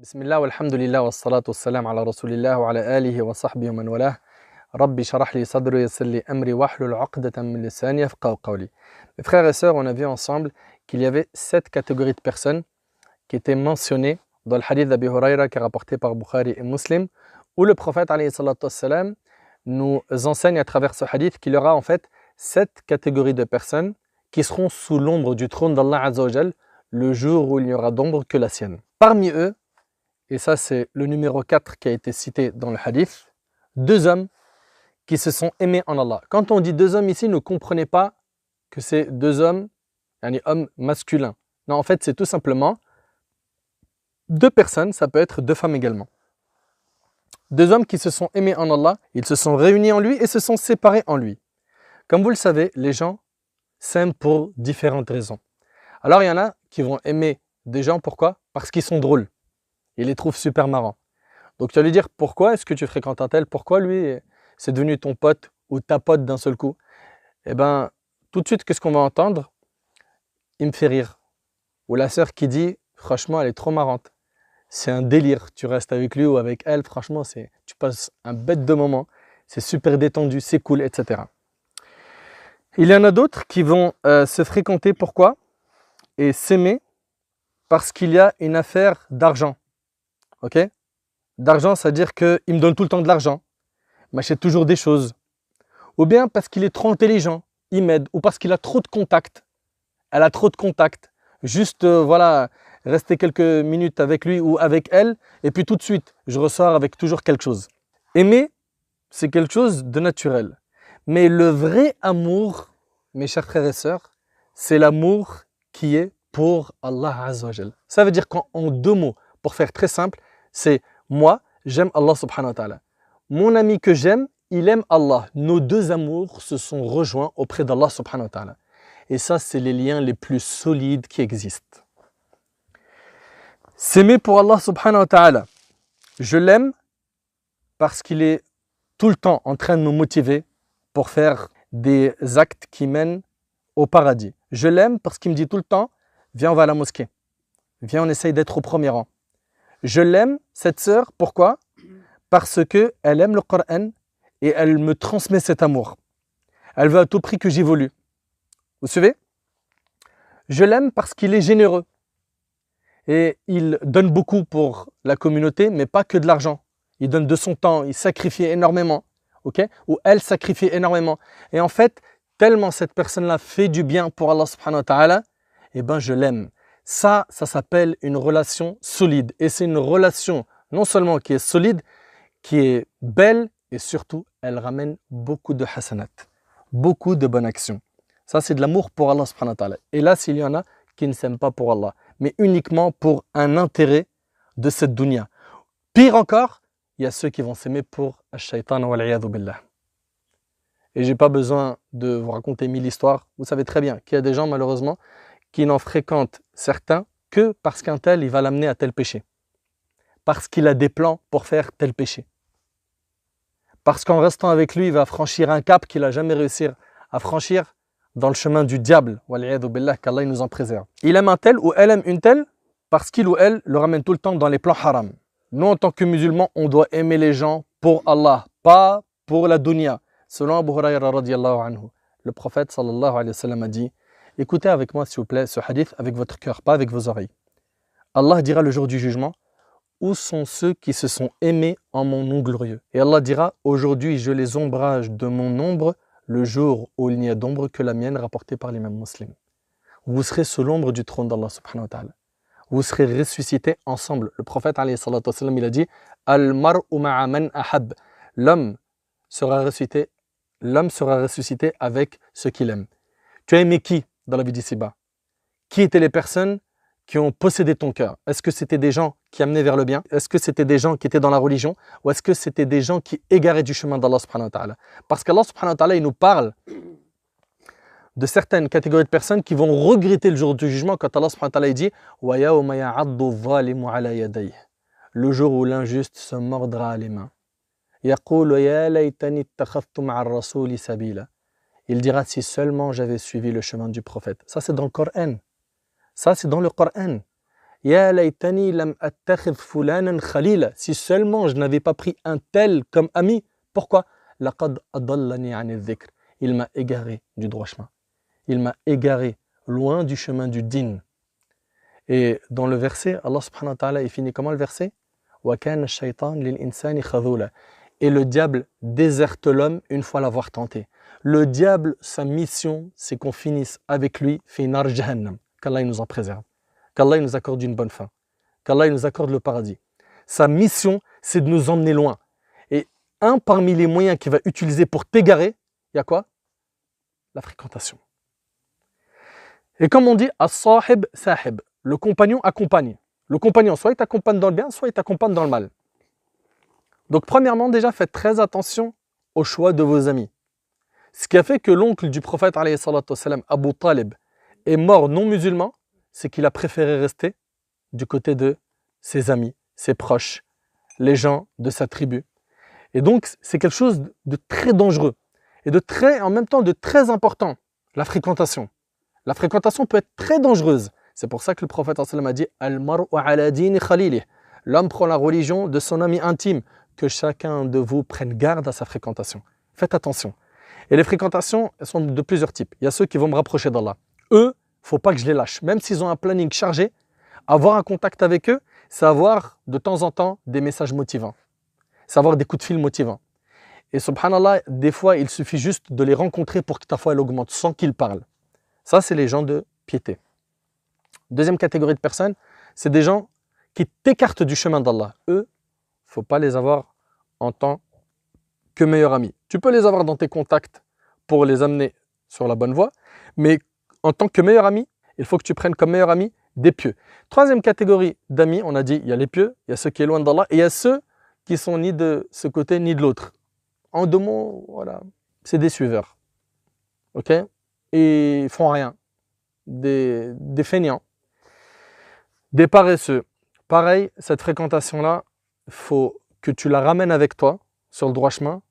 Bismillah walhamdulillah wassalatu wassalam ala rasulillah wa ala alihi wa sahbihi wa man walah. Rabbi sharah li sadri wa yassir li amri wahlul 'uqdatan min lisani yafqahu qawli. Mes frères et sœurs, on a vu ensemble qu'il y avait 7 catégories de personnes qui étaient mentionnées dans le hadith d'Abi Huraira qui est rapporté par Bukhari et Muslim, où le prophète alayhi salatu wassalam nous enseigne à travers ce hadith qu'il y aura en fait 7 catégories de personnes qui seront sous l'ombre du trône d'Allah Azza wa Jal le jour où il n'y aura d'ombre que la sienne. Parmi eux, et ça c'est le numéro 4 qui a été cité dans le hadith, 2 hommes qui se sont aimés en Allah. Quand on dit 2 hommes ici, ne comprenez pas que c'est 2 hommes, hommes masculins. Non, en fait c'est tout simplement 2 personnes, ça peut être 2 femmes également. 2 hommes qui se sont aimés en Allah, ils se sont réunis en lui et se sont séparés en lui. Comme vous le savez, les gens s'aiment pour différentes raisons. Alors il y en a qui vont aimer des gens, pourquoi? Parce qu'ils sont drôles. Ils les trouvent super marrants. Donc tu vas lui dire, pourquoi est-ce que tu fréquentes un tel? Pourquoi lui, c'est devenu ton pote ou ta pote d'un seul coup? Eh bien, tout de suite, qu'est-ce qu'on va entendre? Il me fait rire. Ou la sœur qui dit, franchement, elle est trop marrante. C'est un délire, tu restes avec lui ou avec elle, franchement, tu passes un bête de moment. C'est super détendu, c'est cool, etc. Il y en a d'autres qui vont se fréquenter, pourquoi? Et s'aimer parce qu'il y a une affaire d'argent. Ok? D'argent, c'est-à-dire qu'il me donne tout le temps de l'argent, il m'achète toujours des choses. Ou bien parce qu'il est trop intelligent, il m'aide. Ou parce qu'il a trop de contacts, elle a trop de contacts. Juste, voilà, rester quelques minutes avec lui ou avec elle, et puis tout de suite, je ressors avec toujours quelque chose. Aimer, c'est quelque chose de naturel. Mais le vrai amour, mes chers frères et sœurs, c'est l'amour qui est pour Allah Azza wa Jal. Ça veut dire qu'en 2 mots, pour faire très simple, c'est moi, j'aime Allah subhanahu wa ta'ala. Mon ami que j'aime, il aime Allah. Nos 2 amours se sont rejoints auprès d'Allah subhanahu wa ta'ala. Et ça, c'est les liens les plus solides qui existent. S'aimer pour Allah subhanahu wa ta'ala. Je l'aime parce qu'il est tout le temps en train de nous motiver pour faire des actes qui mènent au paradis. Je l'aime parce qu'il me dit tout le temps, viens on va à la mosquée. Viens on essaye d'être au premier rang. Je l'aime, cette sœur, pourquoi? Parce qu'elle aime le Coran et elle me transmet cet amour. Elle veut à tout prix que j'évolue. Vous suivez? Je l'aime parce qu'il est généreux. Et il donne beaucoup pour la communauté, mais pas que de l'argent. Il donne de son temps, il sacrifie énormément. Okay? Ou elle sacrifie énormément. Et en fait, tellement cette personne-là fait du bien pour Allah subhanahu wa ta'ala, eh ben je l'aime. Ça s'appelle une relation solide. Et c'est une relation non seulement qui est solide, qui est belle, et surtout, elle ramène beaucoup de hasanat, beaucoup de bonnes actions. Ça, c'est de l'amour pour Allah subhanahu wa ta'ala. Et là, s'il y en a qui ne s'aiment pas pour Allah, mais uniquement pour un intérêt de cette dunya. Pire encore, il y a ceux qui vont s'aimer pour ash-shaytan wal-'iyadhu billah. Et j'ai pas besoin de vous raconter 1000 histoires. Vous savez très bien qu'il y a des gens, malheureusement, qui n'en fréquentent certains que parce qu'un tel, il va l'amener à tel péché. Parce qu'il a des plans pour faire tel péché. Parce qu'en restant avec lui, il va franchir un cap qu'il n'a jamais réussi à franchir dans le chemin du diable. Wal-'iyadhu billah, qu'Allah nous en préserve. Il aime un tel ou elle aime une telle parce qu'il ou elle le ramène tout le temps dans les plans haram. Nous, en tant que musulmans, on doit aimer les gens pour Allah, pas pour la dunya. Selon Abu Huraira radiyallahu anhu, le prophète sallallahu alayhi wa sallam a dit, écoutez avec moi s'il vous plaît ce hadith avec votre cœur, pas avec vos oreilles. Allah dira le jour du jugement, où sont ceux qui se sont aimés en mon nom glorieux? Et Allah dira, aujourd'hui je les ombrage de mon ombre, le jour où il n'y a d'ombre que la mienne, rapportée par l'imam Muslim. Vous serez sous l'ombre du trône d'Allah subhanahu wa ta'ala. Vous serez ressuscités ensemble. Le prophète alayhi salatu wa sallam, il a dit, Al-mar'u ma'a man ahab. L'homme sera ressuscité avec ce qu'il aime. Tu as aimé qui dans la vie d'ici-bas? Qui étaient les personnes qui ont possédé ton cœur? Est-ce que c'était des gens qui amenaient vers le bien? Est-ce que c'était des gens qui étaient dans la religion? Ou est-ce que c'était des gens qui égaraient du chemin d'Allah subhanahu wa ta'ala? Parce qu'Allah subhanahu wa ta'ala, il nous parle de certaines catégories de personnes qui vont regretter le jour du jugement quand Allah subhanahu wa ta'ala dit wa yawma ya'addu adh-dhalimu 'ala yadayhi, le jour où l'injuste se mordra les mains. Yaqulu ya laytani ittakhadhtu ma'a ar-rasuli sabila. Il dira si seulement j'avais suivi le chemin du prophète. Ça c'est dans le Coran. Ça c'est dans le Coran. Ya laytani lam attakhidh fulanan khalila. Si seulement je n'avais pas pris un tel comme ami. Pourquoi? Laqad adallani ani dhikr. Il m'a égaré du droit chemin. Il m'a égaré loin du chemin du din. Et dans le verset, Allah subhanahu wa ta'ala, il finit comment le verset? Wa kana ash-shaytan lil insani khadhula. Et le diable déserte l'homme une fois l'avoir tenté. Le diable, sa mission, c'est qu'on finisse avec lui, fi nar jahannam. Qu'Allah nous en préserve. Qu'Allah nous accorde une bonne fin. Qu'Allah nous accorde le paradis. Sa mission, c'est de nous emmener loin. Et un parmi les moyens qu'il va utiliser pour t'égarer, il y a quoi? La fréquentation. Et comme on dit, as-sahib sahib. Le compagnon accompagne. Le compagnon, soit il t'accompagne dans le bien, soit il t'accompagne dans le mal. Donc premièrement, déjà, faites très attention au choix de vos amis. Ce qui a fait que l'oncle du prophète, alayhi salatu wassalam, Abu Talib, est mort non musulman, c'est qu'il a préféré rester du côté de ses amis, ses proches, les gens de sa tribu. Et donc, c'est quelque chose de très dangereux et en même temps de très important, la fréquentation. La fréquentation peut être très dangereuse. C'est pour ça que le prophète a dit Al-mar'u ala dini khalilih. L'homme prend la religion de son ami intime. Que chacun de vous prenne garde à sa fréquentation. Faites attention. Et les fréquentations, elles sont de plusieurs types. Il y a ceux qui vont me rapprocher d'Allah. Eux, il ne faut pas que je les lâche. Même s'ils ont un planning chargé, avoir un contact avec eux, c'est avoir de temps en temps des messages motivants. C'est avoir des coups de fil motivants. Et subhanallah, des fois, il suffit juste de les rencontrer pour que ta foi elle augmente sans qu'ils parlent. Ça, c'est les gens de piété. Deuxième catégorie de personnes, c'est des gens qui t'écartent du chemin d'Allah. Eux, il ne faut pas les avoir en tant que meilleurs amis. Tu peux les avoir dans tes contacts pour les amener sur la bonne voie, mais en tant que meilleur ami, il faut que tu prennes comme meilleur ami des pieux. Troisième catégorie d'amis, on a dit, il y a les pieux, il y a ceux qui sont loin d'Allah, et il y a ceux qui sont ni de ce côté ni de l'autre. En deux mots, voilà, c'est des suiveurs. Ok? Et ils font rien. Des feignants. Des paresseux. Pareil, cette fréquentation-là, il faut que tu la ramènes avec toi sur le droit chemin,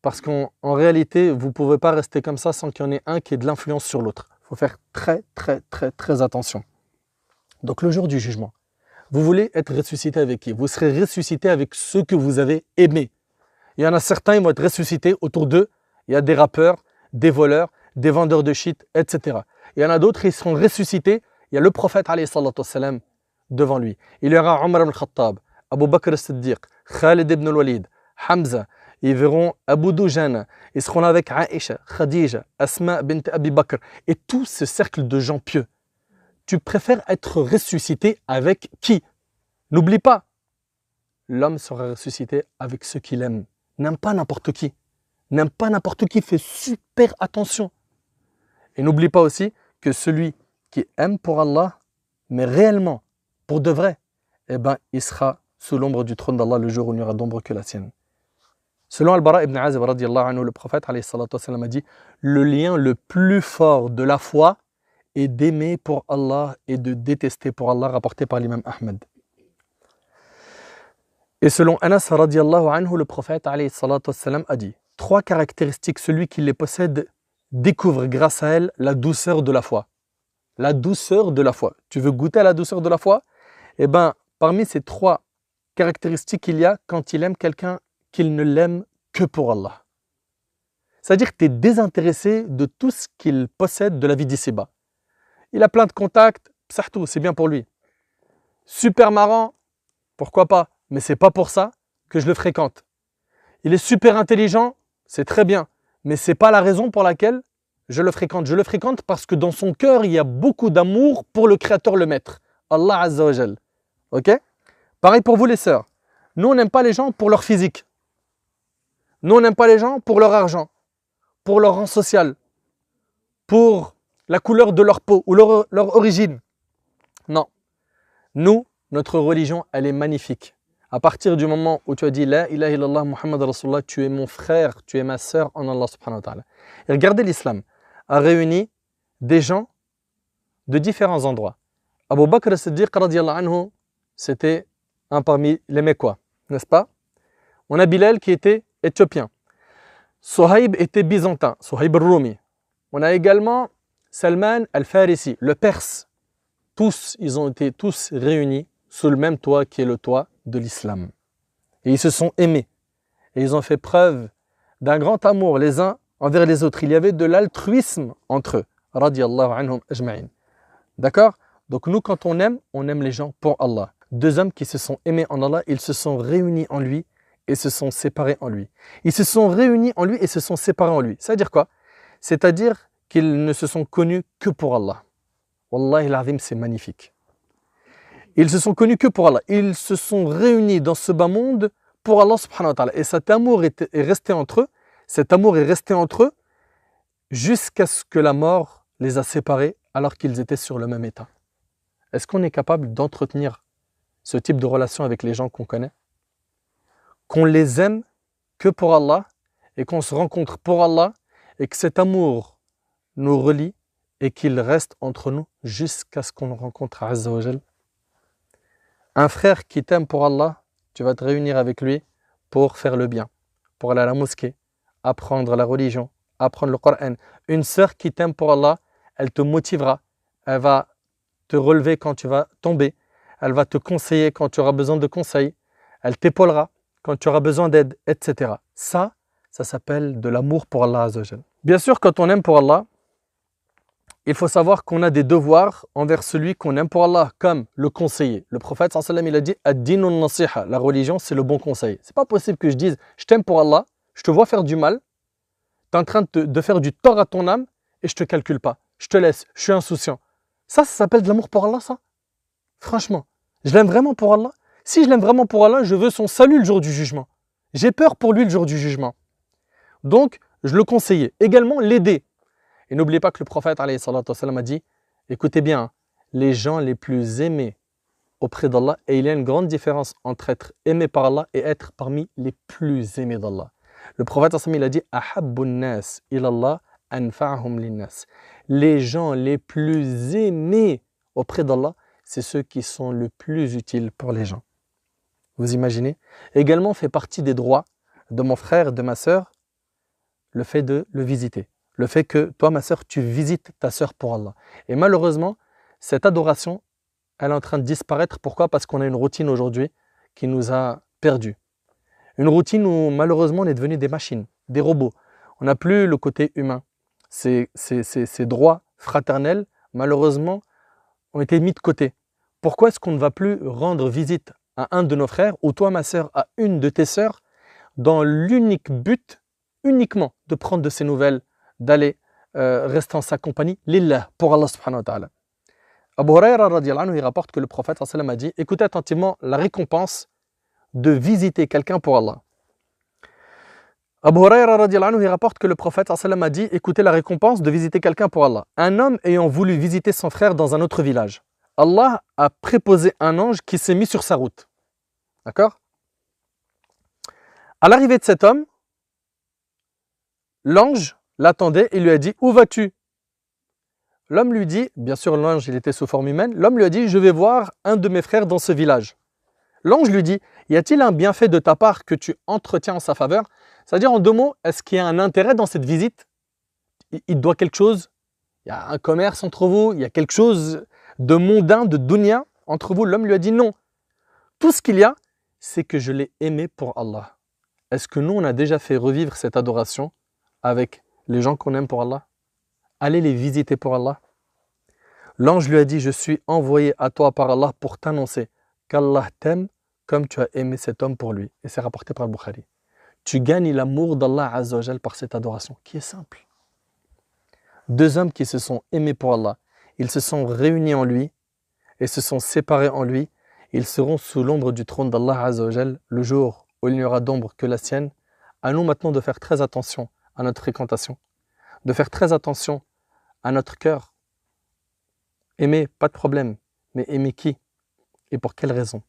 parce qu'en réalité, vous ne pouvez pas rester comme ça sans qu'il y en ait un qui ait de l'influence sur l'autre. Il faut faire très attention. Donc le jour du jugement, vous voulez être ressuscité avec qui? Vous serez ressuscité avec ceux que vous avez aimés. Il y en a certains, ils vont être ressuscités autour d'eux. Il y a des rappeurs, des voleurs, des vendeurs de shit, etc. Il y en a d'autres, ils seront ressuscités. Il y a le prophète, alayhi salatu wassalam, devant lui. Il y aura Omar ibn al-Khattab, Abu Bakr al-Siddiq, Khalid ibn al-Walid, Hamza. Ils verront Abu Dujana. Ils seront là avec Aïcha, Khadija, Asma bint Abi Bakr. Et tout ce cercle de gens pieux. Tu préfères être ressuscité avec qui? N'oublie pas, l'homme sera ressuscité avec ceux qu'il aime. N'aime pas n'importe qui. N'aime pas n'importe qui, fais super attention. Et n'oublie pas aussi que celui qui aime pour Allah, mais réellement, pour de vrai, eh ben, il sera sous l'ombre du trône d'Allah le jour où il n'y aura d'ombre que la sienne. Selon Al-Bara ibn Azib, le prophète a dit « Le lien le plus fort de la foi est d'aimer pour Allah et de détester pour Allah » rapporté par l'imam Ahmed. Et selon Anas radiallahu anhu, le prophète a dit « 3 caractéristiques, celui qui les possède découvre grâce à elles la douceur de la foi. » La douceur de la foi. Tu veux goûter à la douceur de la foi? Eh bien, parmi ces 3 caractéristiques, il y a quand il aime quelqu'un qu'il ne l'aime que pour Allah. C'est-à-dire que tu es désintéressé de tout ce qu'il possède de la vie d'ici-bas. Il a plein de contacts, c'est bien pour lui. Super marrant, pourquoi pas, mais c'est pas pour ça que je le fréquente. Il est super intelligent, c'est très bien, mais c'est pas la raison pour laquelle je le fréquente. Je le fréquente parce que dans son cœur, il y a beaucoup d'amour pour le Créateur, le Maître, Allah Azza wa Jal. Ok? Pareil pour vous les sœurs. Nous, on n'aime pas les gens pour leur physique. Nous, on n'aime pas les gens pour leur argent, pour leur rang social, pour la couleur de leur peau ou leur origine. Non. Nous, notre religion, elle est magnifique. À partir du moment où tu as dit La ilaha illallah Muhammad Rasulullah, tu es mon frère, tu es ma sœur en Allah subhanahu wa ta'ala. Et regardez, l'islam a réuni des gens de différents endroits. Abu Bakr as-Siddiq radiallahu anhu, c'était un parmi les Mécois, n'est-ce pas? On a Bilal qui était éthiopien. Suhaib était byzantin, Suhaib al-Rumi. On a également Salman al-Farisi, le Perse. ils ont été tous réunis sous le même toit qui est le toit de l'islam. Et ils se sont aimés. Et ils ont fait preuve d'un grand amour les uns envers les autres. Il y avait de l'altruisme entre eux. Radiyallahu anhum ajma'in. D'accord? Donc nous, quand on aime les gens pour Allah. Deux hommes qui se sont aimés en Allah, ils se sont réunis en lui et se sont séparés en lui. Ils se sont réunis en lui et se sont séparés en lui. C'est-à-dire quoi? C'est-à-dire qu'ils ne se sont connus que pour Allah. Wallahi l'azim, c'est magnifique. Ils se sont connus que pour Allah. Ils se sont réunis dans ce bas monde pour Allah subhanahu wa ta'ala. Et cet amour est resté entre eux. Cet amour est resté entre eux jusqu'à ce que la mort les a séparés alors qu'ils étaient sur le même état. Est-ce qu'on est capable d'entretenir ce type de relation avec les gens qu'on connaît? Qu'on les aime que pour Allah et qu'on se rencontre pour Allah et que cet amour nous relie et qu'il reste entre nous jusqu'à ce qu'on rencontre Azza wa Jal. Un frère qui t'aime pour Allah, tu vas te réunir avec lui pour faire le bien, pour aller à la mosquée, apprendre la religion, apprendre le Coran. Une sœur qui t'aime pour Allah, elle te motivera, elle va te relever quand tu vas tomber, elle va te conseiller quand tu auras besoin de conseils, elle t'épaulera quand tu auras besoin d'aide, etc. Ça s'appelle de l'amour pour Allah Azza wa Jal. Bien sûr, quand on aime pour Allah, il faut savoir qu'on a des devoirs envers celui qu'on aime pour Allah, comme le conseiller. Le prophète sallallahu alayhi wa sallam, il a dit « Ad-dinun nasiha », la religion, c'est le bon conseil. C'est pas possible que je dise « je t'aime pour Allah, je te vois faire du mal, tu es en train de faire du tort à ton âme et je te calcule pas, je te laisse, je suis insouciant ». Ça s'appelle de l'amour pour Allah, ça? Franchement, je l'aime vraiment pour Allah. Si je l'aime vraiment pour Allah, je veux son salut le jour du jugement. J'ai peur pour lui le jour du jugement. Donc, je le conseillais. Également, l'aider. Et n'oubliez pas que le prophète alayhi salatu wa sallam a dit, écoutez bien, les gens les plus aimés auprès d'Allah, et il y a une grande différence entre être aimé par Allah et être parmi les plus aimés d'Allah. Le prophète il a dit, ahabbun nas ilallah anfa'hum linnas. Les gens les plus aimés auprès d'Allah, c'est ceux qui sont le plus utiles pour les gens. Vous imaginez? Également fait partie des droits de mon frère, de ma sœur, le fait de le visiter. Le fait que toi, ma sœur, tu visites ta sœur pour Allah. Et malheureusement, cette adoration, elle est en train de disparaître. Pourquoi? Parce qu'on a une routine aujourd'hui qui nous a perdus. Une routine où malheureusement on est devenu des machines, des robots. On n'a plus le côté humain. Ces droits fraternels, malheureusement, ont été mis de côté. Pourquoi est-ce qu'on ne va plus rendre visite à un de nos frères ou toi, ma sœur, à une de tes sœurs dans l'unique but, uniquement, de prendre de ses nouvelles, d'aller rester en sa compagnie, lillah, pour Allah subhanahu wa ta'ala. Abu Huraira radiyallahu anhu, il rapporte que le prophète sallallahu alayhi wa sallam a dit, écoutez attentivement la récompense de visiter quelqu'un pour Allah. Abu Huraira radiyallahu anhu, il rapporte que le prophète sallallahu alayhi wa sallam a dit, écoutez la récompense de visiter quelqu'un pour Allah. Un homme ayant voulu visiter son frère dans un autre village, Allah a préposé un ange qui s'est mis sur sa route. D'accord? À l'arrivée de cet homme, l'ange l'attendait et lui a dit, où vas-tu? L'homme lui dit, bien sûr l'ange il était sous forme humaine, l'homme lui a dit, je vais voir un de mes frères dans ce village. L'ange lui dit, y a-t-il un bienfait de ta part que tu entretiens en sa faveur? C'est-à-dire en deux mots, est-ce qu'il y a un intérêt dans cette visite? Il doit quelque chose? Il y a un commerce entre vous? Il y a quelque chose de mondain, de dunya entre vous? L'homme lui a dit non. Tout ce qu'il y a, c'est que je l'ai aimé pour Allah. Est-ce que nous, on a déjà fait revivre cette adoration avec les gens qu'on aime pour Allah? Allez les visiter pour Allah. L'ange lui a dit, je suis envoyé à toi par Allah pour t'annoncer qu'Allah t'aime comme tu as aimé cet homme pour lui. Et c'est rapporté par Bukhari. Tu gagnes l'amour d'Allah Azza wa Jal par cette adoration qui est simple. Deux hommes qui se sont aimés pour Allah, ils se sont réunis en lui et se sont séparés en lui. Ils seront sous l'ombre du trône d'Allah Azza wa Jal le jour où il n'y aura d'ombre que la sienne. À nous maintenant de faire très attention à notre fréquentation, de faire très attention à notre cœur. Aimer, pas de problème, mais aimer qui et pour quelle raison?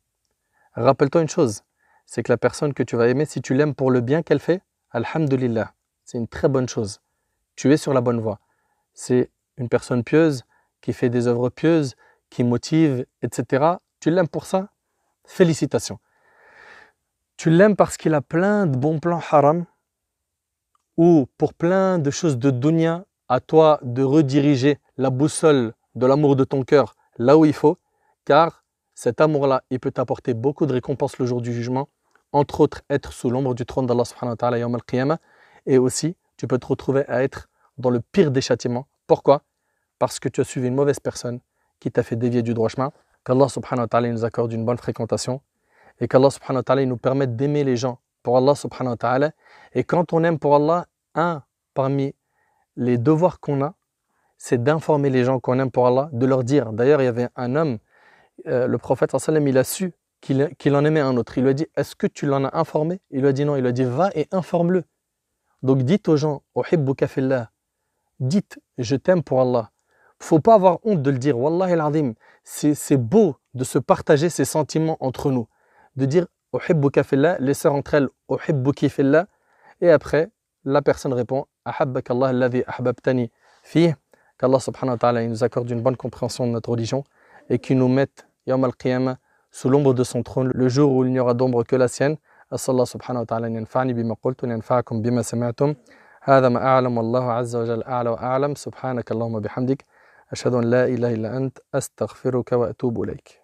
Rappelle-toi une chose, c'est que la personne que tu vas aimer, si tu l'aimes pour le bien qu'elle fait, alhamdulillah, c'est une très bonne chose. Tu es sur la bonne voie. C'est une personne pieuse, qui fait des œuvres pieuses, qui motive, etc. Tu l'aimes pour ça? Félicitations. Tu l'aimes parce qu'il a plein de bons plans haram, ou pour plein de choses de dunya, à toi de rediriger la boussole de l'amour de ton cœur là où il faut, car cet amour-là, il peut t'apporter beaucoup de récompenses le jour du jugement, entre autres être sous l'ombre du trône d'Allah subhanahu wa ta'ala yawm al-qiyamah, et aussi tu peux te retrouver à être dans le pire des châtiments. Pourquoi? Parce que tu as suivi une mauvaise personne qui t'a fait dévier du droit chemin. Qu'Allah subhanahu wa ta'ala nous accorde une bonne fréquentation et qu'Allah subhanahu wa ta'ala nous permette d'aimer les gens pour Allah subhanahu wa ta'ala. Et quand on aime pour Allah, un parmi les devoirs qu'on a, c'est d'informer les gens qu'on aime pour Allah, de leur dire. D'ailleurs, il y avait un homme, le prophète sallallahu alayhi wa sallam, il a su qu'il en aimait un autre. Il lui a dit, est-ce que tu l'en as informé? Il lui a dit non. Il lui a dit, va et informe-le. Donc dites aux gens, uhibbuka fillah, dites, je t'aime pour Allah. Faut pas avoir honte de le dire. Wallahi al-azim, c'est beau de se partager ces sentiments entre nous. De dire, uhibbuka fillah, les sœurs entre elles, uhibbuki fillah. Et après, la personne répond, ahabbaka Allah alladhi ahbabtani fih. Qu'Allah subhanahu wa ta'ala nous accorde une bonne compréhension de notre religion et qu'il nous mette, yawm al-qiyamah, sous l'ombre de son trône, le jour où il n'y aura d'ombre que la sienne. أسأل الله سبحانه وتعالى أن ينفعني بما قلت وأن ينفعكم بما سمعتم هذا ما أعلم والله عز وجل أعلى وأعلم سبحانك اللهم بحمدك أشهد أن لا إله إلا أنت أستغفرك وأتوب إليك